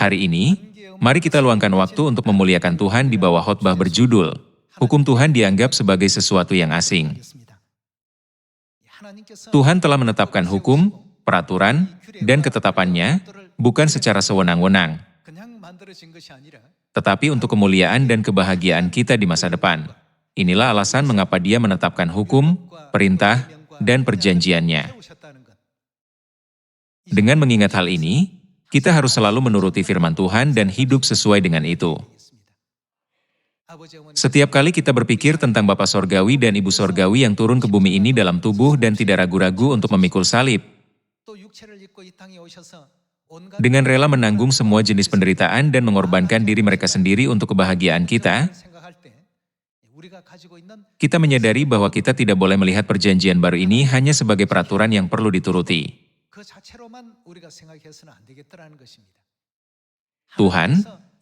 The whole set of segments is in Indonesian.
Hari ini, mari kita luangkan waktu untuk memuliakan Tuhan di bawah khotbah berjudul, Hukum Tuhan dianggap sebagai sesuatu yang asing. Tuhan telah menetapkan hukum, peraturan, dan ketetapannya, bukan secara sewenang-wenang, tetapi untuk kemuliaan dan kebahagiaan kita di masa depan. Inilah alasan mengapa Dia menetapkan hukum, perintah, dan perjanjiannya. Dengan mengingat hal ini, kita harus selalu menuruti firman Tuhan dan hidup sesuai dengan itu. Setiap kali kita berpikir tentang Bapa Sorgawi dan Ibu Sorgawi yang turun ke bumi ini dalam tubuh dan tidak ragu-ragu untuk memikul salib, dengan rela menanggung semua jenis penderitaan dan mengorbankan diri mereka sendiri untuk kebahagiaan kita menyadari bahwa kita tidak boleh melihat perjanjian baru ini hanya sebagai peraturan yang perlu dituruti. Tuhan,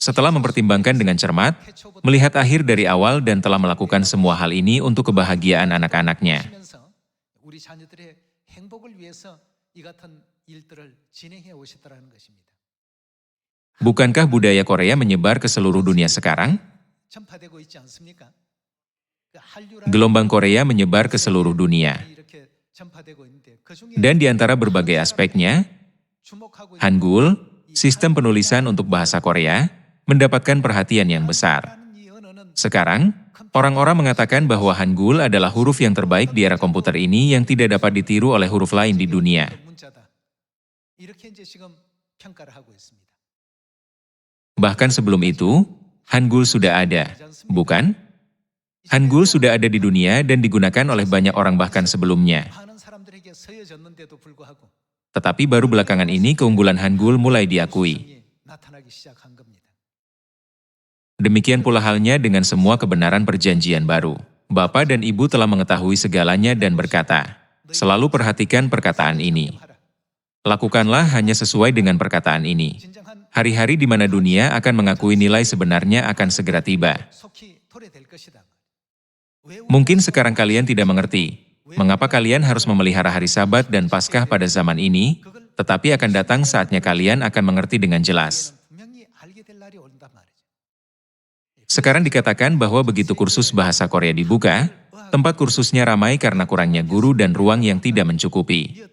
setelah mempertimbangkan dengan cermat, melihat akhir dari awal dan telah melakukan semua hal ini untuk kebahagiaan anak-anak-Nya. Bukankah budaya Korea menyebar ke seluruh dunia sekarang? Gelombang Korea menyebar ke seluruh dunia. Dan di antara berbagai aspeknya, Hangul, sistem penulisan untuk bahasa Korea, mendapatkan perhatian yang besar. Sekarang, orang-orang mengatakan bahwa Hangul adalah huruf yang terbaik di era komputer ini yang tidak dapat ditiru oleh huruf lain di dunia. Bahkan sebelum itu, Hangul sudah ada, bukan? Hangul sudah ada di dunia dan digunakan oleh banyak orang bahkan sebelumnya. Tetapi baru belakangan ini keunggulan Hangul mulai diakui. Demikian pula halnya dengan semua kebenaran perjanjian baru. Bapa dan Ibu telah mengetahui segalanya dan berkata, selalu perhatikan perkataan ini. Lakukanlah hanya sesuai dengan perkataan ini. Hari-hari di mana dunia akan mengakui nilai sebenarnya akan segera tiba. Mungkin sekarang kalian tidak mengerti, mengapa kalian harus memelihara hari Sabat dan Paskah pada zaman ini, tetapi akan datang saatnya kalian akan mengerti dengan jelas. Sekarang dikatakan bahwa begitu kursus bahasa Korea dibuka, tempat kursusnya ramai karena kurangnya guru dan ruang yang tidak mencukupi.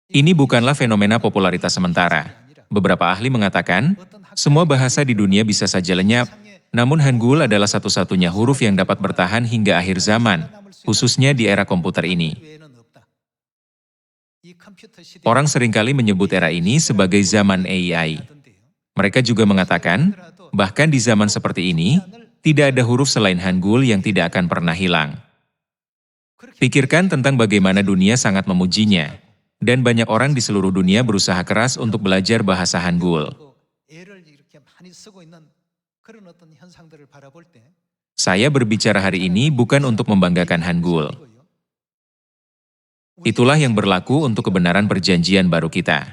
Ini bukanlah fenomena popularitas sementara. Beberapa ahli mengatakan, semua bahasa di dunia bisa saja lenyap, namun Hangul adalah satu-satunya huruf yang dapat bertahan hingga akhir zaman, khususnya di era komputer ini. Orang seringkali menyebut era ini sebagai zaman AI. Mereka juga mengatakan, bahkan di zaman seperti ini, tidak ada huruf selain Hangul yang tidak akan pernah hilang. Pikirkan tentang bagaimana dunia sangat memujinya. Dan banyak orang di seluruh dunia berusaha keras untuk belajar bahasa Hangul. Saya berbicara hari ini bukan untuk membanggakan Hangul. Itulah yang berlaku untuk kebenaran perjanjian baru kita.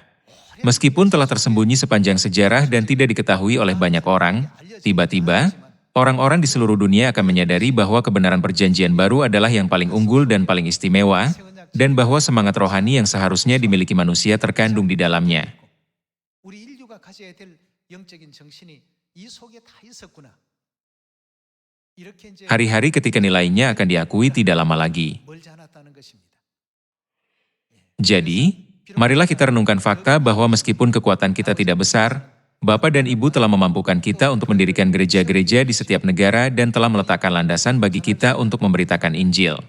Meskipun telah tersembunyi sepanjang sejarah dan tidak diketahui oleh banyak orang, tiba-tiba, orang-orang di seluruh dunia akan menyadari bahwa kebenaran perjanjian baru adalah yang paling unggul dan paling istimewa, dan bahwa semangat rohani yang seharusnya dimiliki manusia terkandung di dalamnya. Hari-hari ketika nilainya akan diakui tidak lama lagi. Jadi, marilah kita renungkan fakta bahwa meskipun kekuatan kita tidak besar, Bapa dan Ibu telah memampukan kita untuk mendirikan gereja-gereja di setiap negara dan telah meletakkan landasan bagi kita untuk memberitakan Injil.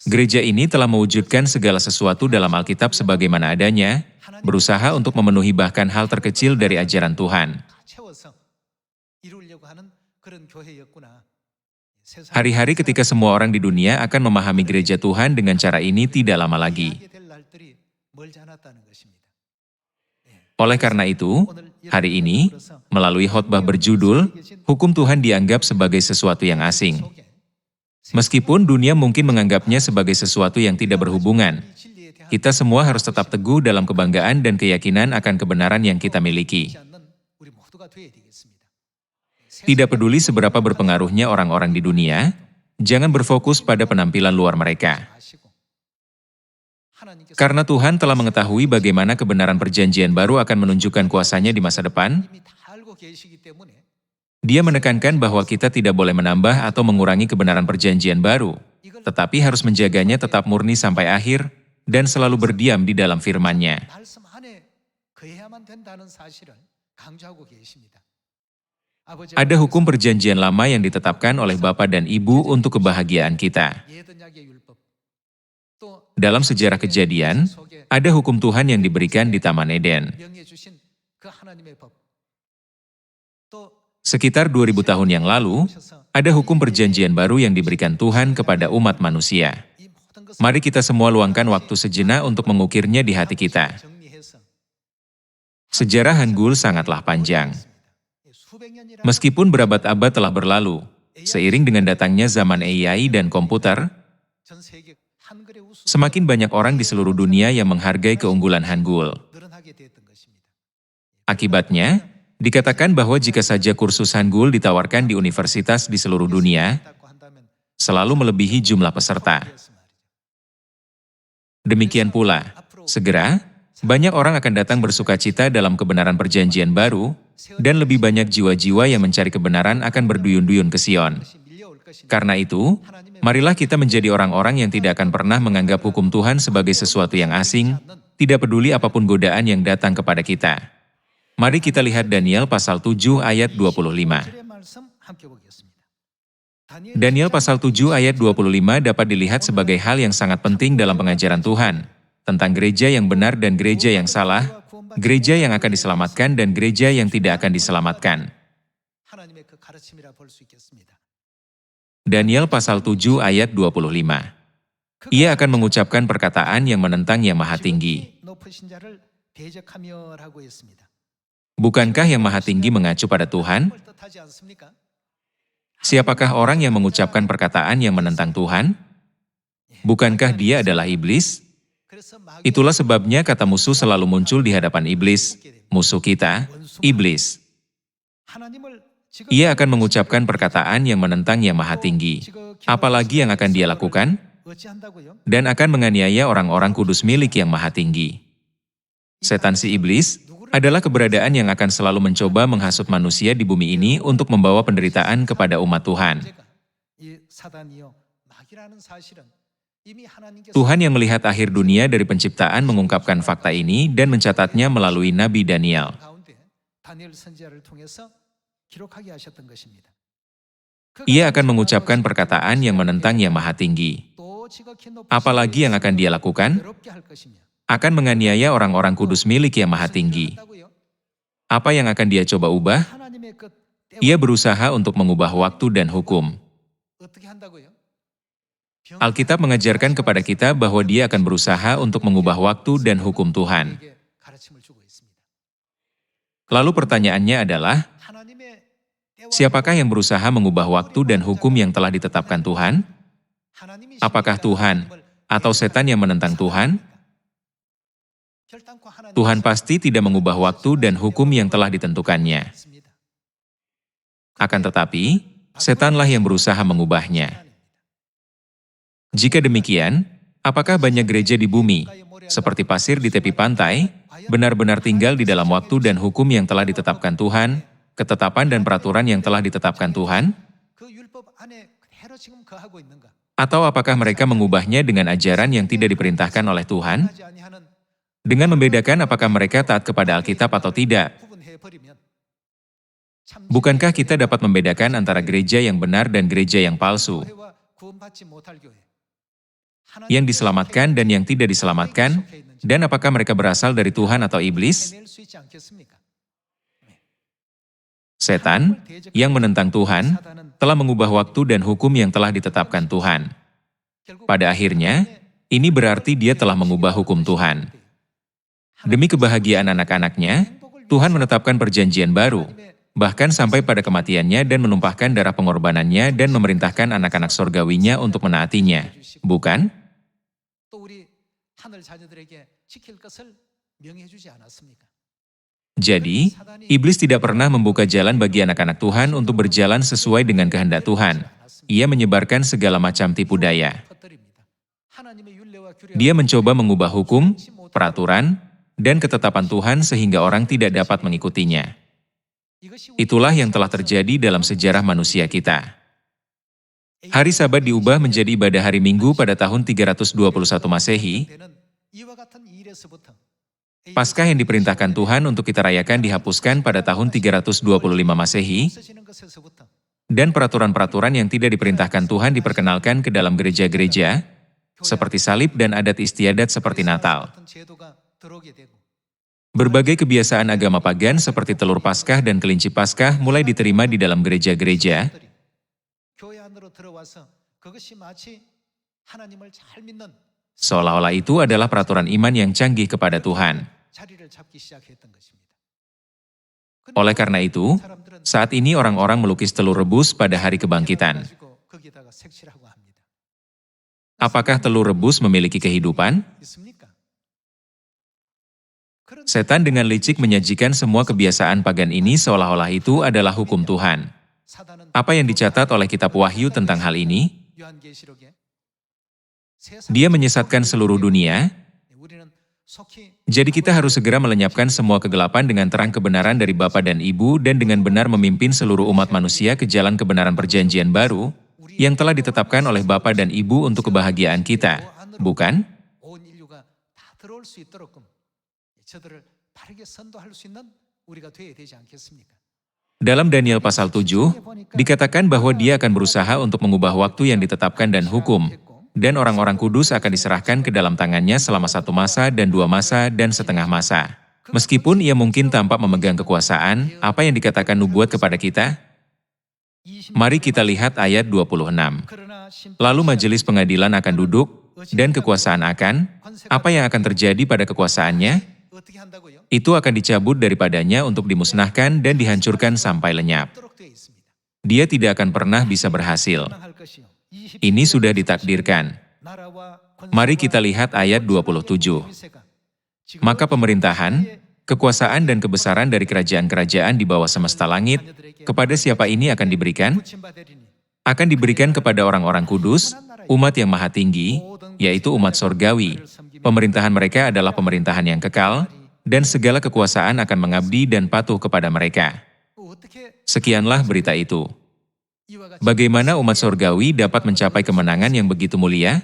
Gereja ini telah mewujudkan segala sesuatu dalam Alkitab sebagaimana adanya, berusaha untuk memenuhi bahkan hal terkecil dari ajaran Tuhan. Hari-hari ketika semua orang di dunia akan memahami gereja Tuhan dengan cara ini tidak lama lagi. Oleh karena itu, hari ini, melalui khotbah berjudul, Hukum Tuhan dianggap sebagai sesuatu yang asing. Meskipun dunia mungkin menganggapnya sebagai sesuatu yang tidak berhubungan, kita semua harus tetap teguh dalam kebanggaan dan keyakinan akan kebenaran yang kita miliki. Tidak peduli seberapa berpengaruhnya orang-orang di dunia, Jangan berfokus pada penampilan luar mereka. Karena Tuhan telah mengetahui bagaimana kebenaran perjanjian baru akan menunjukkan kuasanya di masa depan, Dia menekankan bahwa kita tidak boleh menambah atau mengurangi kebenaran perjanjian baru, tetapi harus menjaganya tetap murni sampai akhir dan selalu berdiam di dalam firman-Nya. Ada hukum perjanjian lama yang ditetapkan oleh Bapa dan Ibu untuk kebahagiaan kita. Dalam sejarah Kejadian, ada hukum Tuhan yang diberikan di Taman Eden. Sekitar 2000 tahun yang lalu, ada hukum perjanjian baru yang diberikan Tuhan kepada umat manusia. Mari kita semua luangkan waktu sejenak untuk mengukirnya di hati kita. Sejarah Hangul sangatlah panjang. Meskipun berabad-abad telah berlalu, seiring dengan datangnya zaman AI dan komputer, semakin banyak orang di seluruh dunia yang menghargai keunggulan Hangul. Akibatnya, dikatakan bahwa jika saja kursus Hangul ditawarkan di universitas di seluruh dunia, selalu melebihi jumlah peserta. Demikian pula, segera, banyak orang akan datang bersukacita dalam kebenaran perjanjian baru, dan lebih banyak jiwa-jiwa yang mencari kebenaran akan berduyun-duyun ke Sion. Karena itu, marilah kita menjadi orang-orang yang tidak akan pernah menganggap hukum Tuhan sebagai sesuatu yang asing, tidak peduli apapun godaan yang datang kepada kita. Mari kita lihat Daniel pasal 7 ayat 25. Daniel pasal 7 ayat 25 dapat dilihat sebagai hal yang sangat penting dalam pengajaran Tuhan, tentang gereja yang benar dan gereja yang salah, gereja yang akan diselamatkan dan gereja yang tidak akan diselamatkan. Daniel pasal 7 ayat 25. Ia akan mengucapkan perkataan yang menentang Yang Maha Tinggi. Bukankah Yang Maha Tinggi mengacu pada Tuhan? Siapakah orang yang mengucapkan perkataan yang menentang Tuhan? Bukankah dia adalah iblis? Itulah sebabnya kata musuh selalu muncul di hadapan iblis, musuh kita, iblis. Ia akan mengucapkan perkataan yang menentang Yang Maha Tinggi. Apalagi yang akan dia lakukan? Dan akan menganiaya orang-orang kudus milik Yang Maha Tinggi. Setan si iblis adalah keberadaan yang akan selalu mencoba menghasut manusia di bumi ini untuk membawa penderitaan kepada umat Tuhan. Tuhan yang melihat akhir dunia dari penciptaan mengungkapkan fakta ini dan mencatatnya melalui Nabi Daniel. Ia akan mengucapkan perkataan yang menentang Yang Maha Tinggi. Apalagi yang akan dia lakukan? Akan menganiaya orang-orang kudus milik Yang Maha Tinggi. Apa yang akan dia coba ubah? Ia berusaha untuk mengubah waktu dan hukum. Alkitab mengajarkan kepada kita bahwa dia akan berusaha untuk mengubah waktu dan hukum Tuhan. Lalu pertanyaannya adalah, siapakah yang berusaha mengubah waktu dan hukum yang telah ditetapkan Tuhan? Apakah Tuhan atau setan yang menentang Tuhan? Tuhan pasti tidak mengubah waktu dan hukum yang telah ditentukannya. Akan tetapi, setanlah yang berusaha mengubahnya. Jika demikian, apakah banyak gereja di bumi, seperti pasir di tepi pantai, benar-benar tinggal di dalam waktu dan hukum yang telah ditetapkan Tuhan, ketetapan dan peraturan yang telah ditetapkan Tuhan? Atau apakah mereka mengubahnya dengan ajaran yang tidak diperintahkan oleh Tuhan? Dengan membedakan apakah mereka taat kepada Alkitab atau tidak. Bukankah kita dapat membedakan antara gereja yang benar dan gereja yang palsu? Yang diselamatkan dan yang tidak diselamatkan, dan apakah mereka berasal dari Tuhan atau iblis? Setan, yang menentang Tuhan, telah mengubah waktu dan hukum yang telah ditetapkan Tuhan. Pada akhirnya, ini berarti dia telah mengubah hukum Tuhan. Demi kebahagiaan anak-anaknya, Tuhan menetapkan perjanjian baru, bahkan sampai pada kematiannya dan menumpahkan darah pengorbanannya dan memerintahkan anak-anak sorgawinya untuk menaatinya. Bukan? Jadi, iblis tidak pernah membuka jalan bagi anak-anak Tuhan untuk berjalan sesuai dengan kehendak Tuhan. Ia menyebarkan segala macam tipu daya. Dia mencoba mengubah hukum, peraturan, dan ketetapan Tuhan sehingga orang tidak dapat mengikutinya. Itulah yang telah terjadi dalam sejarah manusia kita. Hari Sabat diubah menjadi ibadah hari Minggu pada tahun 321 Masehi. Paskah yang diperintahkan Tuhan untuk kita rayakan dihapuskan pada tahun 325 Masehi, dan peraturan-peraturan yang tidak diperintahkan Tuhan diperkenalkan ke dalam gereja-gereja, seperti salib dan adat istiadat seperti Natal. Berbagai kebiasaan agama pagan seperti telur Paskah dan kelinci Paskah mulai diterima di dalam gereja-gereja, seolah-olah itu adalah peraturan iman yang canggih kepada Tuhan. Oleh karena itu, saat ini orang-orang melukis telur rebus pada hari kebangkitan. Apakah telur rebus memiliki kehidupan? Setan dengan licik menyajikan semua kebiasaan pagan ini seolah-olah itu adalah hukum Tuhan. Apa yang dicatat oleh kitab Wahyu tentang hal ini? Dia menyesatkan seluruh dunia, jadi kita harus segera melenyapkan semua kegelapan dengan terang kebenaran dari Bapa dan Ibu dan dengan benar memimpin seluruh umat manusia ke jalan kebenaran perjanjian baru yang telah ditetapkan oleh Bapa dan Ibu untuk kebahagiaan kita, bukan? Dalam Daniel pasal 7, dikatakan bahwa dia akan berusaha untuk mengubah waktu yang ditetapkan dan hukum, dan orang-orang kudus akan diserahkan ke dalam tangannya selama 1 masa dan 2 masa dan setengah masa. Meskipun ia mungkin tampak memegang kekuasaan, apa yang dikatakan nubuat kepada kita? Mari kita lihat ayat 26. Lalu majelis pengadilan akan duduk, dan kekuasaan akan, apa yang akan terjadi pada kekuasaannya? Itu akan dicabut daripadanya untuk dimusnahkan dan dihancurkan sampai lenyap. Dia tidak akan pernah bisa berhasil. Ini sudah ditakdirkan. Mari kita lihat ayat 27. Maka pemerintahan, kekuasaan dan kebesaran dari kerajaan-kerajaan di bawah semesta langit, kepada siapa ini akan diberikan? Akan diberikan kepada orang-orang kudus, umat yang maha tinggi, yaitu umat sorgawi. Pemerintahan mereka adalah pemerintahan yang kekal, dan segala kekuasaan akan mengabdi dan patuh kepada mereka. Sekianlah berita itu. Bagaimana umat sorgawi dapat mencapai kemenangan yang begitu mulia?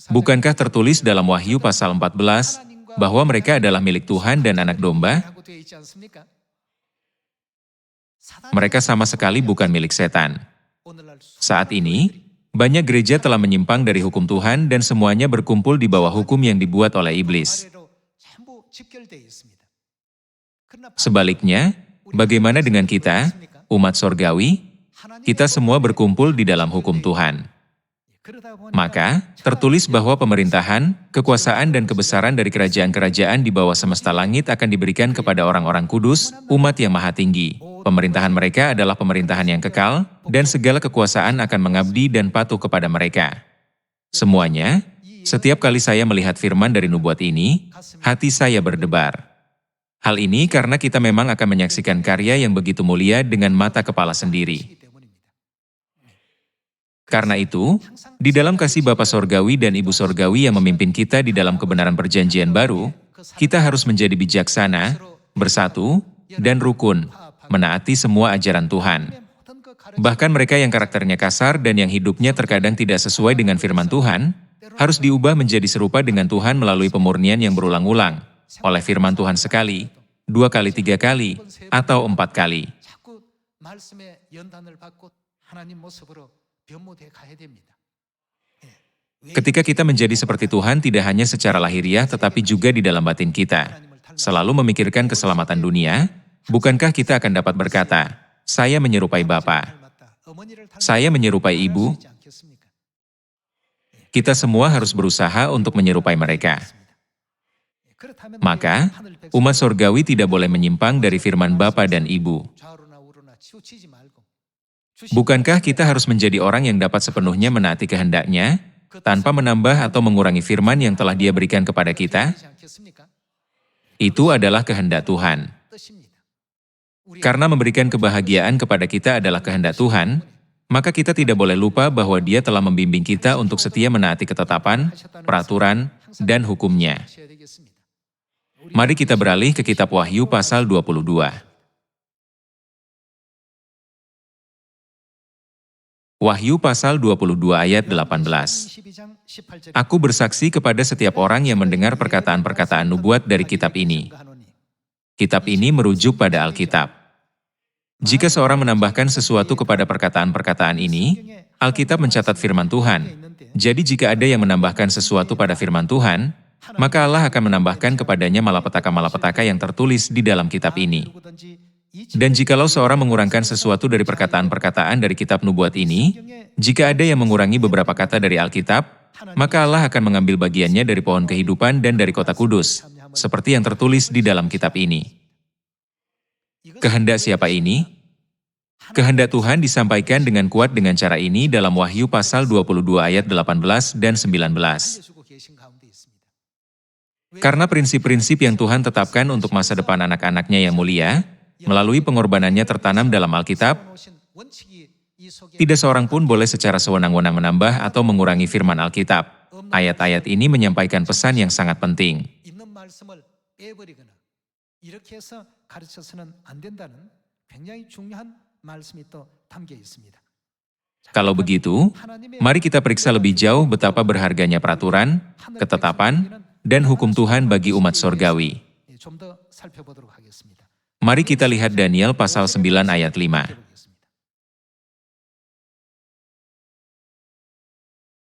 Bukankah tertulis dalam Wahyu pasal 14 bahwa mereka adalah milik Tuhan dan anak domba? Mereka sama sekali bukan milik setan. Saat ini, banyak gereja telah menyimpang dari hukum Tuhan dan semuanya berkumpul di bawah hukum yang dibuat oleh iblis. Sebaliknya, bagaimana dengan kita, umat sorgawi? Kita semua berkumpul di dalam hukum Tuhan. Maka, tertulis bahwa pemerintahan, kekuasaan dan kebesaran dari kerajaan-kerajaan di bawah semesta langit akan diberikan kepada orang-orang kudus, umat yang maha tinggi. Pemerintahan mereka adalah pemerintahan yang kekal, dan segala kekuasaan akan mengabdi dan patuh kepada mereka. Semuanya, setiap kali saya melihat firman dari nubuat ini, hati saya berdebar. Hal ini karena kita memang akan menyaksikan karya yang begitu mulia dengan mata kepala sendiri. Karena itu, di dalam kasih Bapa Sorgawi dan Ibu Sorgawi yang memimpin kita di dalam kebenaran perjanjian baru, kita harus menjadi bijaksana, bersatu, dan rukun, menaati semua ajaran Tuhan. Bahkan mereka yang karakternya kasar dan yang hidupnya terkadang tidak sesuai dengan firman Tuhan, harus diubah menjadi serupa dengan Tuhan melalui pemurnian yang berulang-ulang, oleh firman Tuhan sekali, 2 kali, 3 kali, atau 4 kali. Ketika kita menjadi seperti Tuhan tidak hanya secara lahiriah tetapi juga di dalam batin kita, selalu memikirkan keselamatan dunia, bukankah kita akan dapat berkata, saya menyerupai Bapa, saya menyerupai Ibu? Kita semua harus berusaha untuk menyerupai mereka. Maka, umat sorgawi tidak boleh menyimpang dari firman Bapa dan Ibu. Bukankah kita harus menjadi orang yang dapat sepenuhnya menaati kehendak-Nya, tanpa menambah atau mengurangi firman yang telah Dia berikan kepada kita? Itu adalah kehendak Tuhan. Karena memberikan kebahagiaan kepada kita adalah kehendak Tuhan, maka kita tidak boleh lupa bahwa Dia telah membimbing kita untuk setia menaati ketetapan, peraturan, dan hukumnya. Mari kita beralih ke kitab Wahyu pasal 22. Wahyu pasal 22 ayat 18. Aku bersaksi kepada setiap orang yang mendengar perkataan-perkataan nubuat dari kitab ini. Kitab ini merujuk pada Alkitab. Jika seorang menambahkan sesuatu kepada perkataan-perkataan ini, Alkitab mencatat firman Tuhan. Jadi jika ada yang menambahkan sesuatu pada firman Tuhan, maka Allah akan menambahkan kepadanya malapetaka-malapetaka yang tertulis di dalam kitab ini. Dan jikalau seorang mengurangkan sesuatu dari perkataan-perkataan dari kitab nubuat ini, jika ada yang mengurangi beberapa kata dari Alkitab, maka Allah akan mengambil bagiannya dari pohon kehidupan dan dari kota kudus, seperti yang tertulis di dalam kitab ini. Kehendak siapa ini? Kehendak Tuhan disampaikan dengan kuat dengan cara ini dalam Wahyu pasal 22 ayat 18 dan 19. Karena prinsip-prinsip yang Tuhan tetapkan untuk masa depan anak-anaknya yang mulia, melalui pengorbanannya tertanam dalam Alkitab, tidak seorang pun boleh secara sewenang-wenang menambah atau mengurangi firman Alkitab. Ayat-ayat ini menyampaikan pesan yang sangat penting. 이렇게 해서 가르쳐서는 안 된다는 굉장히 중요한 말씀이 또 담겨 있습니다. Kalau begitu, mari kita periksa lebih jauh betapa berharganya peraturan, ketetapan, dan hukum Tuhan bagi umat sorgawi. 좀더 살펴보도록 하겠습니다. Mari kita lihat Daniel pasal 9 ayat 5.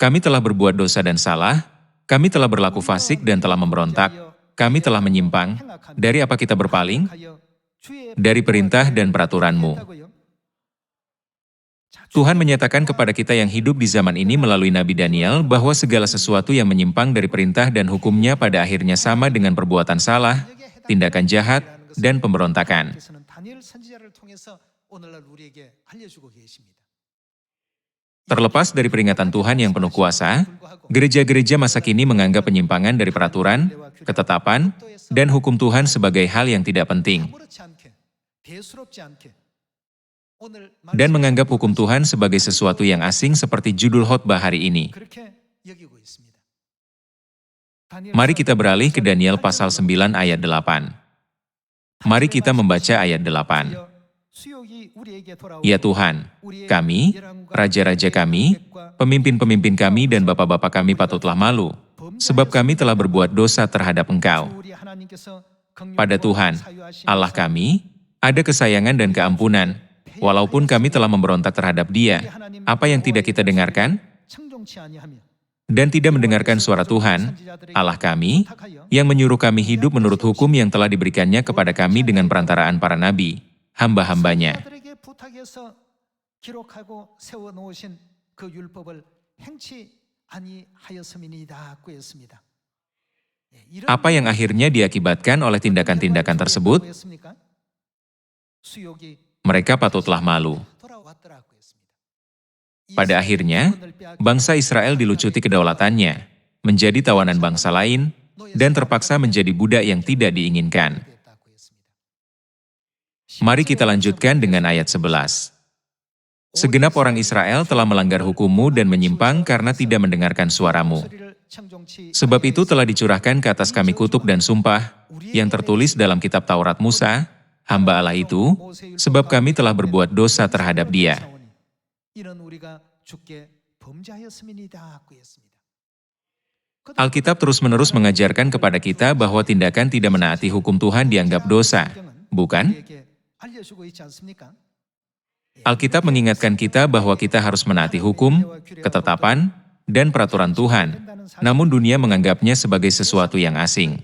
Kami telah berbuat dosa dan salah, kami telah berlaku fasik dan telah memberontak, kami telah menyimpang, dari apa kita berpaling? Dari perintah dan peraturan-Mu. Tuhan menyatakan kepada kita yang hidup di zaman ini melalui Nabi Daniel bahwa segala sesuatu yang menyimpang dari perintah dan hukumnya pada akhirnya sama dengan perbuatan salah, tindakan jahat, dan pemberontakan. Terlepas dari peringatan Tuhan yang penuh kuasa, gereja-gereja masa kini menganggap penyimpangan dari peraturan, ketetapan, dan hukum Tuhan sebagai hal yang tidak penting. Dan menganggap hukum Tuhan sebagai sesuatu yang asing seperti judul khotbah hari ini. Mari kita beralih ke Daniel pasal 9 ayat 8. Mari kita membaca ayat 8. Ya Tuhan, kami, raja-raja kami, pemimpin-pemimpin kami dan bapak-bapak kami patutlah malu, sebab kami telah berbuat dosa terhadap Engkau. Pada Tuhan, Allah kami, ada kesayangan dan keampunan, walaupun kami telah memberontak terhadap Dia. Apa yang tidak kita dengarkan? Dan tidak mendengarkan suara Tuhan, Allah kami, yang menyuruh kami hidup menurut hukum yang telah diberikannya kepada kami dengan perantaraan para nabi, hamba-hambanya. Apa yang akhirnya diakibatkan oleh tindakan-tindakan tersebut? Mereka patutlah malu. Pada akhirnya, bangsa Israel dilucuti kedaulatannya, menjadi tawanan bangsa lain, dan terpaksa menjadi budak yang tidak diinginkan. Mari kita lanjutkan dengan ayat 11. Segenap orang Israel telah melanggar hukum-Mu dan menyimpang karena tidak mendengarkan suara-Mu. Sebab itu telah dicurahkan ke atas kami kutuk dan sumpah, yang tertulis dalam kitab Taurat Musa, hamba Allah itu, sebab kami telah berbuat dosa terhadap Dia. Alkitab terus-menerus mengajarkan kepada kita bahwa tindakan tidak menaati hukum Tuhan dianggap dosa, bukan? Alkitab mengingatkan kita bahwa kita harus menaati hukum, ketetapan, dan peraturan Tuhan, namun dunia menganggapnya sebagai sesuatu yang asing.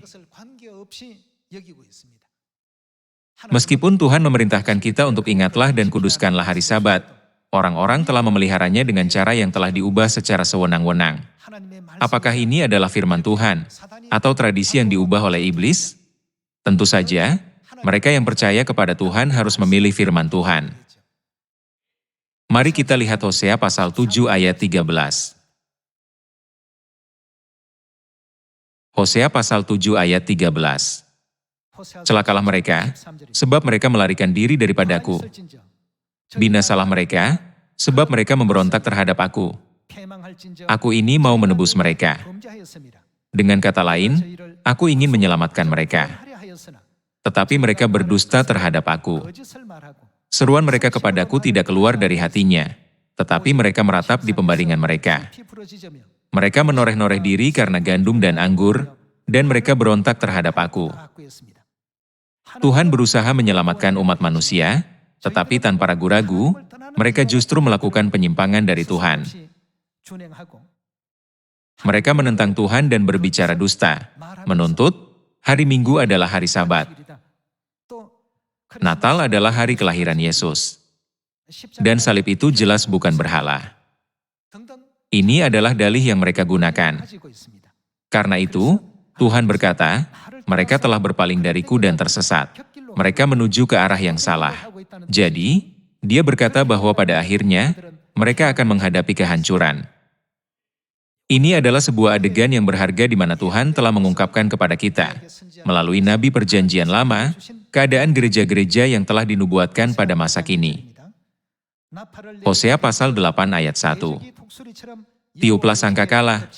Meskipun Tuhan memerintahkan kita untuk ingatlah dan kuduskanlah hari Sabat, orang-orang telah memeliharanya dengan cara yang telah diubah secara sewenang-wenang. Apakah ini adalah firman Tuhan, atau tradisi yang diubah oleh iblis? Tentu saja, mereka yang percaya kepada Tuhan harus memilih firman Tuhan. Mari kita lihat Hosea pasal 7 ayat 13. Hosea pasal 7 ayat 13. Celakalah mereka, sebab mereka melarikan diri daripadaku. Binasalah mereka, sebab mereka memberontak terhadap aku. Aku ini mau menebus mereka. Dengan kata lain, aku ingin menyelamatkan mereka. Tetapi mereka berdusta terhadap aku. Seruan mereka kepadaku tidak keluar dari hatinya, tetapi mereka meratap di pembaringan mereka. Mereka menoreh-noreh diri karena gandum dan anggur, dan mereka berontak terhadap aku. Tuhan berusaha menyelamatkan umat manusia, tetapi tanpa ragu-ragu, mereka justru melakukan penyimpangan dari Tuhan. Mereka menentang Tuhan dan berbicara dusta, menuntut hari Minggu adalah hari Sabat. Natal adalah hari kelahiran Yesus. Dan salib itu jelas bukan berhala. Ini adalah dalih yang mereka gunakan. Karena itu, Tuhan berkata, mereka telah berpaling dariku dan tersesat. Mereka menuju ke arah yang salah. Jadi, dia berkata bahwa pada akhirnya, mereka akan menghadapi kehancuran. Ini adalah sebuah adegan yang berharga di mana Tuhan telah mengungkapkan kepada kita, melalui Nabi Perjanjian Lama, keadaan gereja-gereja yang telah dinubuatkan pada masa kini. Hosea pasal 8 ayat 1. Tiuplah sangkakala,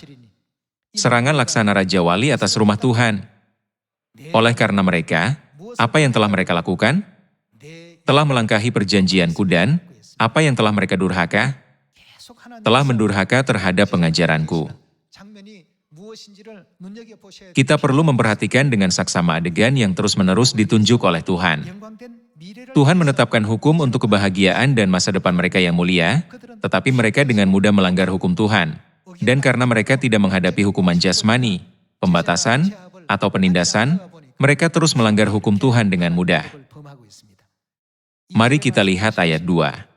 serangan laksana Raja Wali atas rumah Tuhan. Oleh karena mereka, apa yang telah mereka lakukan? Telah melangkahi perjanjianku dan, apa yang telah mereka durhaka? Telah mendurhaka terhadap pengajaranku. Kita perlu memperhatikan dengan saksama adegan yang terus-menerus ditunjuk oleh Tuhan. Tuhan menetapkan hukum untuk kebahagiaan dan masa depan mereka yang mulia, tetapi mereka dengan mudah melanggar hukum Tuhan. Dan karena mereka tidak menghadapi hukuman jasmani, pembatasan, atau penindasan, mereka terus melanggar hukum Tuhan dengan mudah. Mari kita lihat ayat 2.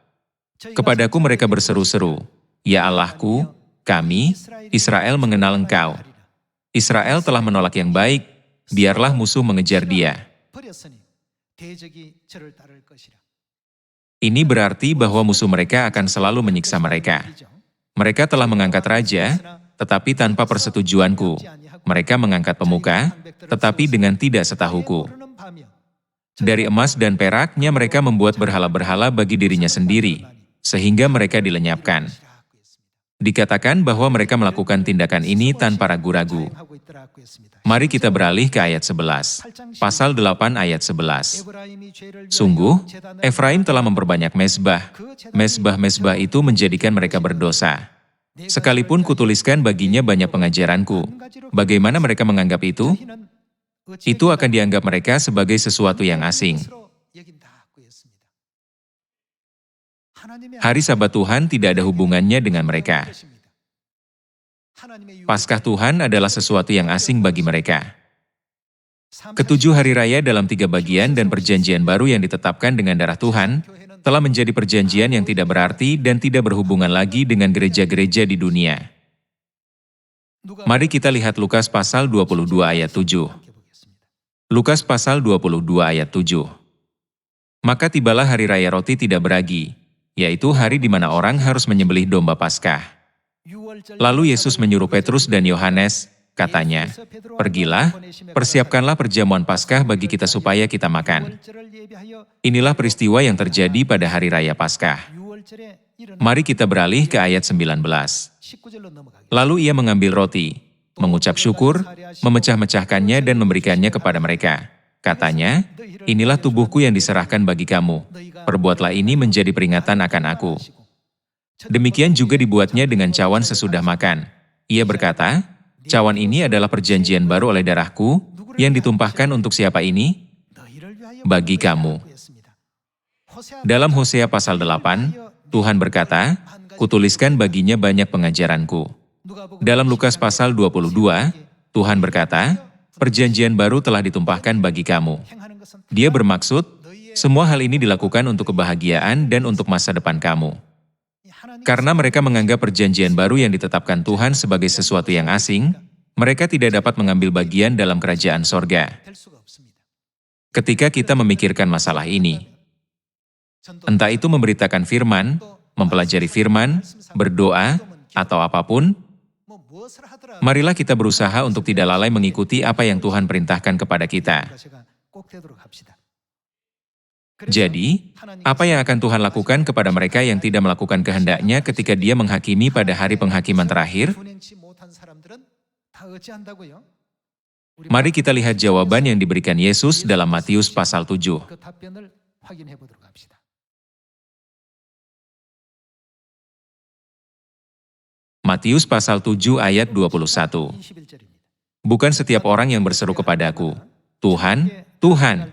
Kepadaku mereka berseru-seru, ya Allahku, kami, Israel mengenal Engkau. Israel telah menolak yang baik, biarlah musuh mengejar dia. Ini berarti bahwa musuh mereka akan selalu menyiksa mereka. Mereka telah mengangkat raja, tetapi tanpa persetujuanku. Mereka mengangkat pemuka, tetapi dengan tidak setahuku. Dari emas dan peraknya mereka membuat berhala-berhala bagi dirinya sendiri, sehingga mereka dilenyapkan. Dikatakan bahwa mereka melakukan tindakan ini tanpa ragu-ragu. Mari kita beralih ke ayat 11. Pasal 8 ayat 11. Sungguh, Efraim telah memperbanyak mezbah. Mezbah-mezbah itu menjadikan mereka berdosa. Sekalipun kutuliskan baginya banyak pengajaranku, bagaimana mereka menganggap itu? Itu akan dianggap mereka sebagai sesuatu yang asing. Hari Sabat Tuhan tidak ada hubungannya dengan mereka. Paskah Tuhan adalah sesuatu yang asing bagi mereka. Ketujuh hari raya dalam 3 bagian dan perjanjian baru yang ditetapkan dengan darah Tuhan, telah menjadi perjanjian yang tidak berarti dan tidak berhubungan lagi dengan gereja-gereja di dunia. Mari kita lihat Lukas pasal 22 ayat 7. Lukas pasal 22 ayat 7. Maka tibalah hari raya roti tidak beragi, yaitu hari di mana orang harus menyembelih domba Paskah. Lalu Yesus menyuruh Petrus dan Yohanes, katanya, pergilah, persiapkanlah perjamuan Paskah bagi kita supaya kita makan. Inilah peristiwa yang terjadi pada hari raya Paskah. Mari kita beralih ke ayat 19. Lalu ia mengambil roti, mengucap syukur, memecah-mecahkannya dan memberikannya kepada mereka. Katanya, inilah tubuhku yang diserahkan bagi kamu. Perbuatlah ini menjadi peringatan akan aku. Demikian juga dibuatnya dengan cawan sesudah makan. Ia berkata, cawan ini adalah perjanjian baru oleh darahku, yang ditumpahkan untuk siapa ini? Bagi kamu. Dalam Hosea pasal 8, Tuhan berkata, kutuliskan baginya banyak pengajaranku. Dalam Lukas pasal 22, Tuhan berkata, perjanjian baru telah ditumpahkan bagi kamu. Dia bermaksud, semua hal ini dilakukan untuk kebahagiaan dan untuk masa depan kamu. Karena mereka menganggap perjanjian baru yang ditetapkan Tuhan sebagai sesuatu yang asing, mereka tidak dapat mengambil bagian dalam kerajaan sorga. Ketika kita memikirkan masalah ini, entah itu memberitakan firman, mempelajari firman, berdoa, atau apapun, marilah kita berusaha untuk tidak lalai mengikuti apa yang Tuhan perintahkan kepada kita. 꼭 되도록 합시다. Jadi, apa yang akan Tuhan lakukan kepada mereka yang tidak melakukan kehendak-Nya ketika Dia menghakimi pada hari penghakiman terakhir? Mari kita lihat jawaban yang diberikan Yesus dalam Matius pasal 7. 그 답변을 확인해 보도록 합시다. Matius pasal 7 ayat 21. 21절입니다. Bukan setiap orang yang berseru kepadaku, Tuhan, Tuhan,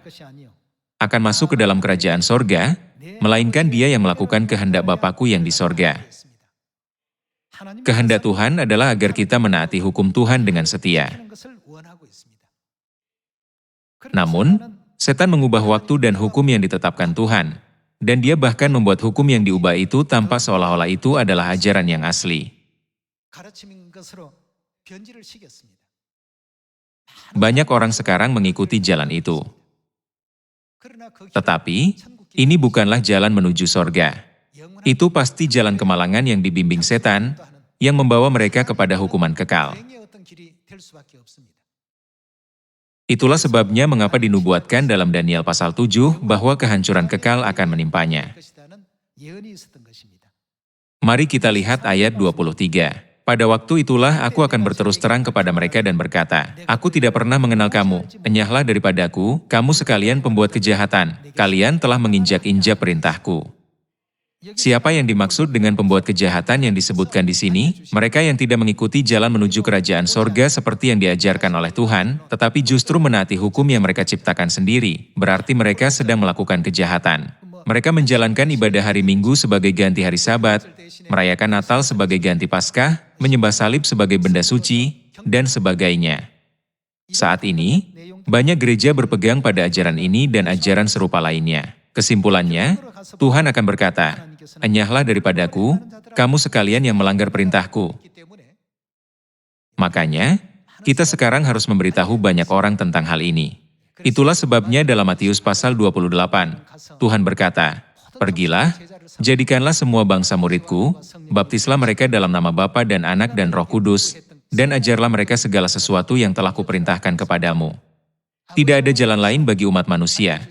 akan masuk ke dalam kerajaan sorga, melainkan dia yang melakukan kehendak Bapakku yang di sorga. Kehendak Tuhan adalah agar kita menaati hukum Tuhan dengan setia. Namun, setan mengubah waktu dan hukum yang ditetapkan Tuhan, dan dia bahkan membuat hukum yang diubah itu tanpa seolah-olah itu adalah ajaran yang asli. Banyak orang sekarang mengikuti jalan itu. Tetapi, ini bukanlah jalan menuju sorga. Itu pasti jalan kemalangan yang dibimbing setan, yang membawa mereka kepada hukuman kekal. Itulah sebabnya mengapa dinubuatkan dalam Daniel pasal 7 bahwa kehancuran kekal akan menimpanya. Mari kita lihat ayat 23. Pada waktu itulah aku akan berterus terang kepada mereka dan berkata, Aku tidak pernah mengenal kamu, enyahlah daripadaku, kamu sekalian pembuat kejahatan, kalian telah menginjak-injak perintahku. Siapa yang dimaksud dengan pembuat kejahatan yang disebutkan di sini? Mereka yang tidak mengikuti jalan menuju kerajaan sorga seperti yang diajarkan oleh Tuhan, tetapi justru menaati hukum yang mereka ciptakan sendiri, berarti mereka sedang melakukan kejahatan. Mereka menjalankan ibadah hari Minggu sebagai ganti hari Sabat, merayakan Natal sebagai ganti Paskah, menyembah salib sebagai benda suci, dan sebagainya. Saat ini, banyak gereja berpegang pada ajaran ini dan ajaran serupa lainnya. Kesimpulannya, Tuhan akan berkata, enyahlah daripadaku, kamu sekalian yang melanggar perintahku. Makanya, kita sekarang harus memberitahu banyak orang tentang hal ini. Itulah sebabnya dalam Matius pasal 28, Tuhan berkata, Pergilah, jadikanlah semua bangsa muridku, baptislah mereka dalam nama Bapa dan Anak dan Roh Kudus, dan ajarlah mereka segala sesuatu yang telah kuperintahkan kepadamu. Tidak ada jalan lain bagi umat manusia,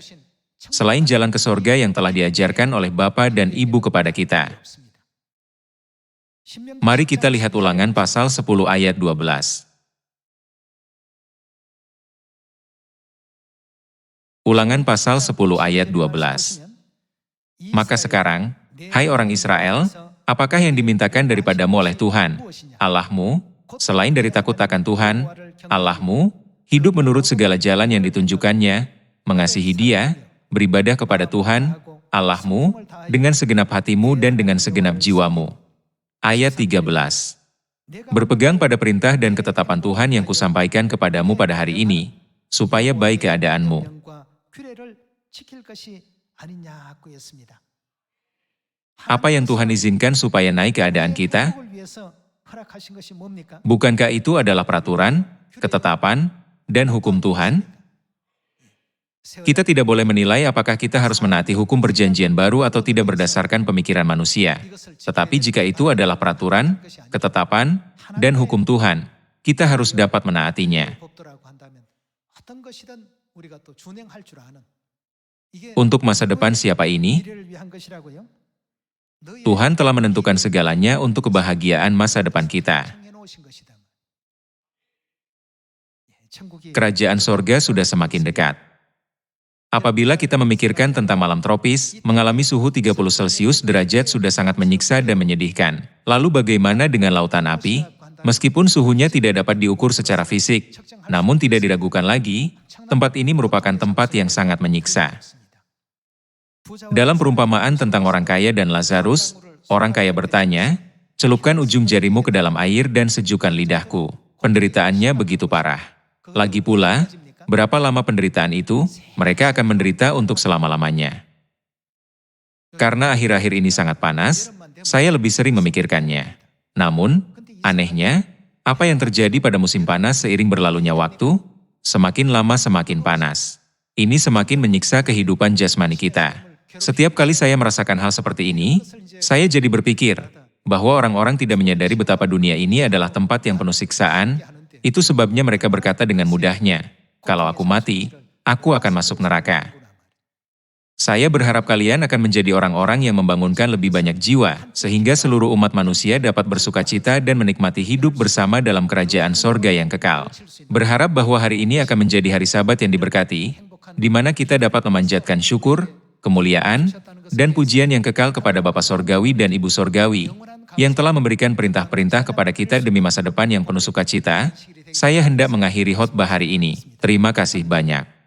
selain jalan ke sorga yang telah diajarkan oleh Bapa dan Ibu kepada kita. Mari kita lihat Ulangan pasal 10 ayat 12. Ulangan pasal 10 ayat 12. Maka sekarang, hai orang Israel, apakah yang dimintakan daripadamu oleh Tuhan, Allahmu, selain dari takut akan Tuhan, Allahmu, hidup menurut segala jalan yang ditunjukkannya, mengasihi Dia, beribadah kepada Tuhan, Allahmu, dengan segenap hatimu dan dengan segenap jiwamu. Ayat 13. Berpegang pada perintah dan ketetapan Tuhan yang kusampaikan kepadamu pada hari ini, supaya baik keadaanmu. Apa yang Tuhan izinkan supaya naik keadaan kita? Bukankah itu adalah peraturan, ketetapan, dan hukum Tuhan? Kita tidak boleh menilai apakah kita harus menaati hukum perjanjian baru atau tidak berdasarkan pemikiran manusia. Tetapi jika itu adalah peraturan, ketetapan, dan hukum Tuhan, kita harus dapat menaatinya. Untuk masa depan siapa ini? Tuhan telah menentukan segalanya untuk kebahagiaan masa depan kita. Kerajaan sorga sudah semakin dekat. Apabila kita memikirkan tentang malam tropis, mengalami suhu 30 Celcius derajat sudah sangat menyiksa dan menyedihkan. Lalu bagaimana dengan lautan api? Meskipun suhunya tidak dapat diukur secara fisik, namun tidak diragukan lagi, tempat ini merupakan tempat yang sangat menyiksa. Dalam perumpamaan tentang orang kaya dan Lazarus, orang kaya bertanya, celupkan ujung jarimu ke dalam air dan sejukkan lidahku. Penderitaannya begitu parah. Lagi pula, berapa lama penderitaan itu? Mereka akan menderita untuk selama-lamanya. Karena akhir-akhir ini sangat panas, saya lebih sering memikirkannya. Namun, anehnya, apa yang terjadi pada musim panas seiring berlalunya waktu? Semakin lama semakin panas. Ini semakin menyiksa kehidupan jasmani kita. Setiap kali saya merasakan hal seperti ini, saya jadi berpikir bahwa orang-orang tidak menyadari betapa dunia ini adalah tempat yang penuh siksaan. Itu sebabnya mereka berkata dengan mudahnya, kalau aku mati, aku akan masuk neraka. Saya berharap kalian akan menjadi orang-orang yang membangunkan lebih banyak jiwa, sehingga seluruh umat manusia dapat bersukacita dan menikmati hidup bersama dalam kerajaan sorga yang kekal. Berharap bahwa hari ini akan menjadi hari Sabat yang diberkati, di mana kita dapat memanjatkan syukur, kemuliaan, dan pujian yang kekal kepada Bapa Sorgawi dan Ibu Sorgawi, yang telah memberikan perintah-perintah kepada kita demi masa depan yang penuh sukacita. Saya hendak mengakhiri khotbah hari ini. Terima kasih banyak.